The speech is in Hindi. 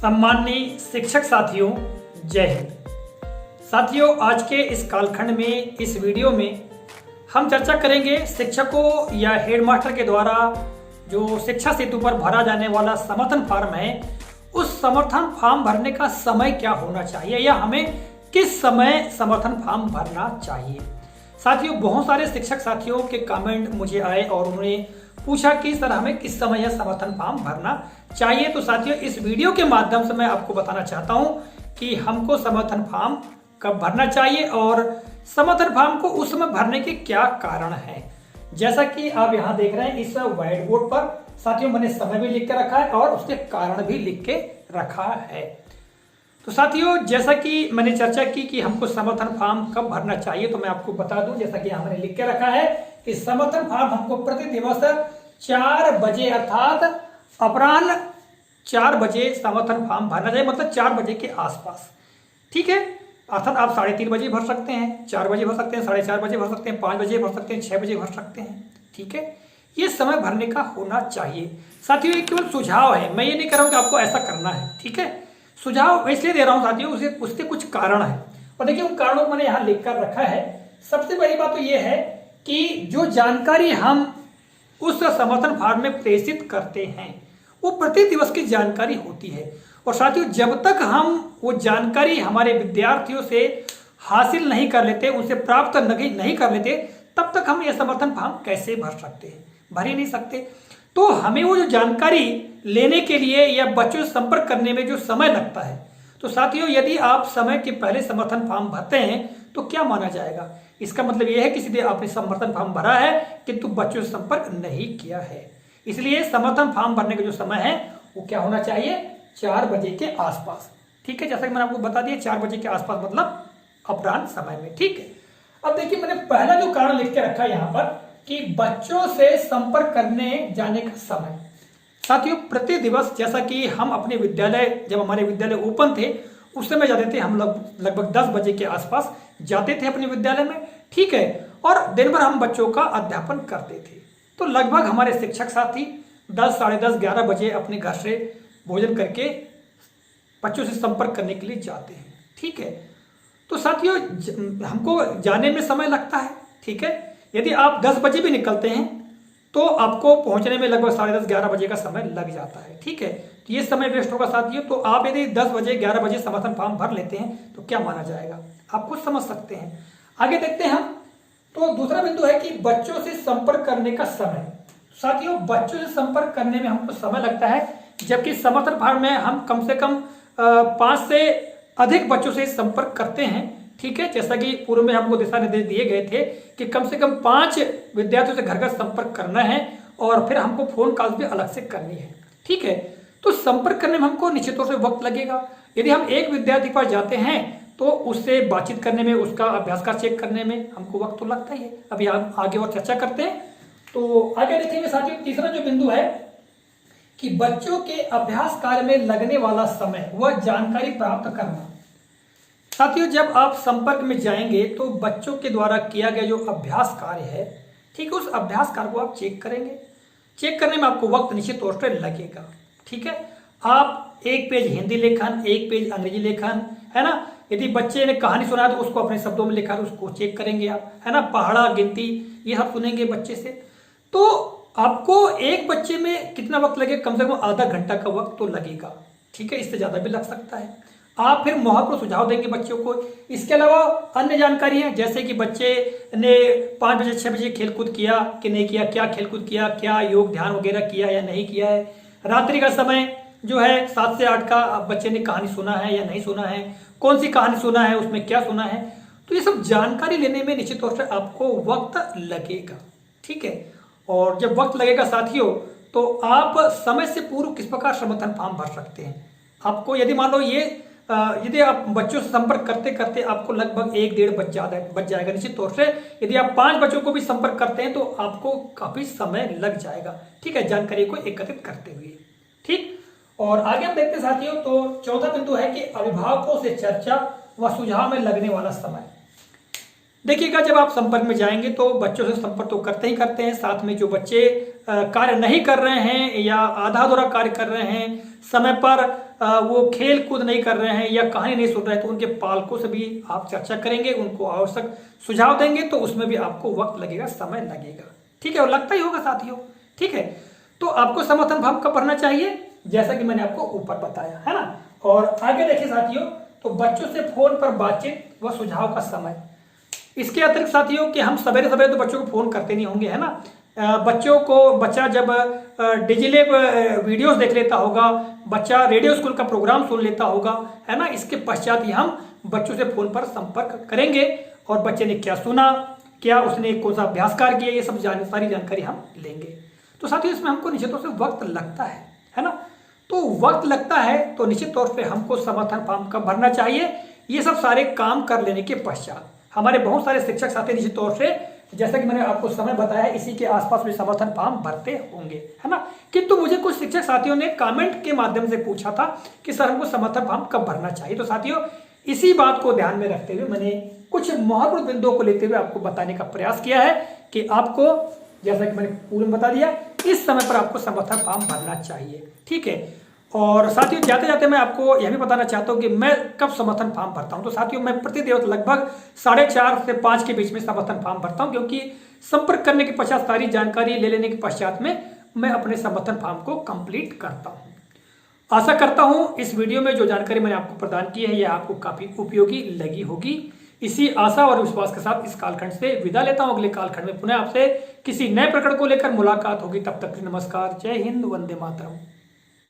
सम्माननीय शिक्षक साथियों, जय हिंद। साथियों, आज के इस कालखंड में इस वीडियो में हम चर्चा करेंगे शिक्षकों या हेडमास्टर के द्वारा जो शिक्षा सेतु पर भरा जाने वाला समर्थन फॉर्म है, उस समर्थन फॉर्म भरने का समय क्या होना चाहिए या हमें किस समय समर्थन फॉर्म भरना चाहिए। साथियों, बहुत सारे शिक्षक साथियों के कमेंट मुझे आए और उन्होंने पूछा कि सर हमें किस समय यह समर्थन फॉर्म भरना चाहिए। तो साथियों, इस वीडियो के माध्यम से मैं आपको बताना चाहता हूं कि हमको समर्थन फॉर्म कब भरना चाहिए और समर्थन फॉर्म को उस समय भरने के क्या कारण है। जैसा कि आप यहां देख रहे हैं इस व्हाइट बोर्ड पर साथियों, मैंने समय भी लिख के रखा है और उसके कारण भी लिख के रखा है। तो साथियों, जैसा कि मैंने चर्चा की कि हमको समर्थन फॉर्म कब भरना चाहिए, तो मैं आपको बता दूं, जैसा कि यहां मैंने लिख के रखा है कि समर्थन फॉर्म हमको प्रति दिवस 4 बजे अर्थात अपराह्न 4 बजे समर्थन फॉर्म भरना चाहिए, मतलब 4 बजे के आसपास। ठीक है, अर्थात आप 3:30 बजे भर सकते हैं, 4 बजे भर सकते हैं, 4:30 बजे भर सकते हैं, 5 बजे भर सकते हैं, 6 बजे भर सकते हैं। ठीक है, ये समय भरने का होना चाहिए। साथियों, ये केवल सुझाव है, मैं ये नहीं कह रहा हूं कि आपको ऐसा करना है। ठीक है, सुझाव इसलिए दे रहा हूं साथियों, उसके कुछ कारण है और देखिए उन कारणों को मैंने यहां लिखकर रखा है। सबसे बड़ी बात तो ये है कि जो जानकारी हम उस समर्थन फॉर्म में प्रेषित करते हैं वो प्रति दिवस की जानकारी होती है और साथियों, जब तक हम वो जानकारी हमारे विद्यार्थियों से हासिल नहीं कर लेते, उनसे प्राप्त नहीं कर लेते, तब तक हम यह समर्थन फॉर्म कैसे भर सकते हैं, भर ही नहीं सकते। तो हमें वो जो जानकारी लेने के लिए या बच्चों से संपर्क करने में जो समय लगता है, तो साथियों यदि आप समय के पहले समर्थन फॉर्म भरते हैं तो क्या माना जाएगा, इसका मतलब यह है कि सीधे आपने समर्थन फॉर्म भरा है किंतु बच्चों से संपर्क नहीं किया है। इसलिए समर्थन फॉर्म भरने का जो समय है वो क्या होना चाहिए, 4 बजे के आसपास। ठीक है, जैसा कि मैंने आपको बता दिया 4 बजे के आसपास मतलब अपराह्न समय में। ठीक है, अब देखिए मैंने पहला जो कारण लिख के रखा है यहाँ पर कि बच्चों से संपर्क करने जाने का समय। साथियों, प्रति दिवस जैसा कि हम अपने विद्यालय, जब हमारे विद्यालय ओपन थे उस समय जाते थे, हम लगभग 10 बजे के आसपास जाते थे अपने विद्यालय में। ठीक है, और दिन भर हम बच्चों का अध्यापन करते थे। तो लगभग हमारे शिक्षक साथी 10, साढ़े 10, 11 बजे अपने घर से भोजन करके बच्चों से संपर्क करने के लिए जाते हैं। ठीक है, तो साथियों हमको जाने में समय लगता है। ठीक है, यदि आप 10 बजे भी निकलते हैं तो आपको पहुंचने में लगभग 10:30, 11 बजे का समय लग जाता है। ठीक है, तो ये समय वेस्ट होगा साथियों। तो आप यदि 10 बजे 11 बजे समर्थन फॉर्म भर लेते हैं तो क्या माना जाएगा, आप खुद समझ सकते हैं। आगे देखते हैं हम। तो दूसरा बिंदु है कि बच्चों से संपर्क करने का समय। साथियों, बच्चों से संपर्क करने में हमको समय लगता है, जबकि समर्थन फॉर्म में हम कम से कम 5 से अधिक बच्चों से संपर्क करते हैं। ठीक है, जैसा कि पूर्व में हमको दिशा निर्देश दिए गए थे कि कम से कम 5 विद्यार्थियों से घर का संपर्क करना है और फिर हमको फोन कॉल भी अलग से करनी है। ठीक है, तो संपर्क करने में हमको निश्चित तौर से वक्त लगेगा। यदि हम एक विद्यार्थी पर जाते हैं तो उससे बातचीत करने में, उसका अभ्यास का चेक करने में हमको वक्त तो लगता ही है। अभी हम आगे और चर्चा करते हैं। तो आगे देखेंगे साथियों, तीसरा जो बिंदु है कि बच्चों के अभ्यास कार्य में लगने वाला समय, वह जानकारी प्राप्त करना। साथियों, जब आप संपर्क में जाएंगे तो बच्चों के द्वारा किया गया जो अभ्यास कार्य है, ठीक है, उस अभ्यास कार्य को आप चेक करेंगे। चेक करने में आपको वक्त निश्चित तौर से लगेगा। ठीक है, आप 1 पेज हिंदी लेखन, 1 पेज अंग्रेजी लेखन, है ना। यदि बच्चे ने कहानी सुना तो उसको अपने शब्दों में लिखा, तो उसको चेक करेंगे आप, है ना। पहाड़ा, गिनती, ये सब सुनेंगे बच्चे से। तो आपको एक बच्चे में कितना वक्त लगेगा, कम से कम आधा घंटा का वक्त तो लगेगा। ठीक है, इससे ज्यादा भी लग सकता है। आप फिर महत्वपूर्ण सुझाव देंगे बच्चों को। इसके अलावा अन्य जानकारी है, जैसे कि बच्चे ने 5 बजे 6 बजे खेलकूद किया कि नहीं किया, क्या खेलकूद किया, क्या योग ध्यान वगैरह किया या नहीं किया है। रात्रि का समय जो है 7 से 8 का, बच्चे ने कहानी सुना है या नहीं सुना है, कौन सी कहानी सुना है, उसमें क्या सुना है। तो ये सब जानकारी लेने में निश्चित तौर से आपको वक्त लगेगा। ठीक है, और जब वक्त लगेगा साथियों, तो आप समय से पूर्व किस प्रकार समर्थन फॉर्म भर सकते हैं। आपको यदि मान लो यदि आप बच्चों से संपर्क करते करते आपको लगभग 1-1.5 बच जाएगा निश्चित तौर से। यदि आप 5 बच्चों को भी संपर्क करते हैं तो आपको काफी समय लग जाएगा। ठीक है, जानकारी को एकत्रित करते हुए। ठीक, और आगे हम देखते हैं साथियों, तो चौथा बिंदु है कि अभिभावकों से चर्चा व सुझाव में लगने वाला समय। देखिएगा, जब आप संपर्क में जाएंगे तो बच्चों से संपर्क तो करते ही करते हैं, साथ में जो बच्चे कार्य नहीं कर रहे हैं या आधा अधूरा कार्य कर रहे हैं, समय पर वो खेल कूद नहीं कर रहे हैं या कहानी नहीं सुन रहे हैं, तो उनके पालकों से भी आप चर्चा करेंगे, उनको आवश्यक सुझाव देंगे, तो उसमें भी आपको वक्त लगेगा, समय लगेगा। ठीक है, और लगता ही होगा साथियों। ठीक है, तो आपको समर्थन भाव कब भरना चाहिए, जैसा कि मैंने आपको ऊपर बताया है ना। और आगे देखिए साथियों, तो बच्चों से फोन पर बातचीत व सुझाव का समय। इसके अतिरिक्त साथियों कि हम सवेरे सवेरे तो बच्चों को फोन करते नहीं होंगे, है ना। बच्चा जब डिजिटल वीडियोस देख लेता होगा, बच्चा रेडियो स्कूल का प्रोग्राम सुन लेता होगा, है ना। इसके पश्चात ही हम बच्चों से फोन पर संपर्क करेंगे और बच्चे ने क्या सुना, क्या उसने कौन सा अभ्यास कार्य किया, ये सब सारी जानकारी हम लेंगे। तो साथियों इसमें हमको निश्चित तौर से वक्त लगता है ना। तो वक्त लगता है तो निश्चित तौर पे हमको समर्थन फॉर्म कब भरना चाहिए, ये सब सारे काम कर लेने के पश्चात। हमारे बहुत सारे शिक्षक साथी निश्चित तौर से, जैसा कि मैंने आपको समय बताया, इसी के आसपास भी समर्थन फॉर्म भरते होंगे, है ना। किंतु मुझे कुछ शिक्षक साथियों ने कमेंट के माध्यम से पूछा था कि सर हमको समर्थन फॉर्म कब भरना चाहिए। तो साथियों इसी बात को ध्यान में रखते हुए मैंने कुछ महत्वपूर्ण बिंदुओं को लेते हुए आपको बताने का प्रयास किया है कि आपको, जैसा कि मैंने पूर्व में बता दिया, इस समय पर आपको समर्थन फॉर्म भरना चाहिए। ठीक है, और साथियों जाते जाते मैं आपको यह भी बताना चाहता हूं कि मैं कब समर्थन फॉर्म भरता हूं। तो साथियों मैं प्रतिदिन लगभग 4:30 से 5 के बीच में समर्थन फॉर्म भरता हूं, क्योंकि संपर्क करने के पश्चात सारी जानकारी ले लेने के पश्चात में मैं अपने समर्थन फॉर्म को कंप्लीट करता हूं। आशा करता हूं इस वीडियो में जो जानकारी मैंने आपको प्रदान की है यह आपको काफी उपयोगी लगी होगी। इसी आशा और विश्वास के साथ इस कालखंड से विदा लेता हूं। अगले कालखंड में पुनः आपसे किसी नए प्रकरण को लेकर मुलाकात होगी। तब तक नमस्कार, जय हिंद, वंदे मातरम।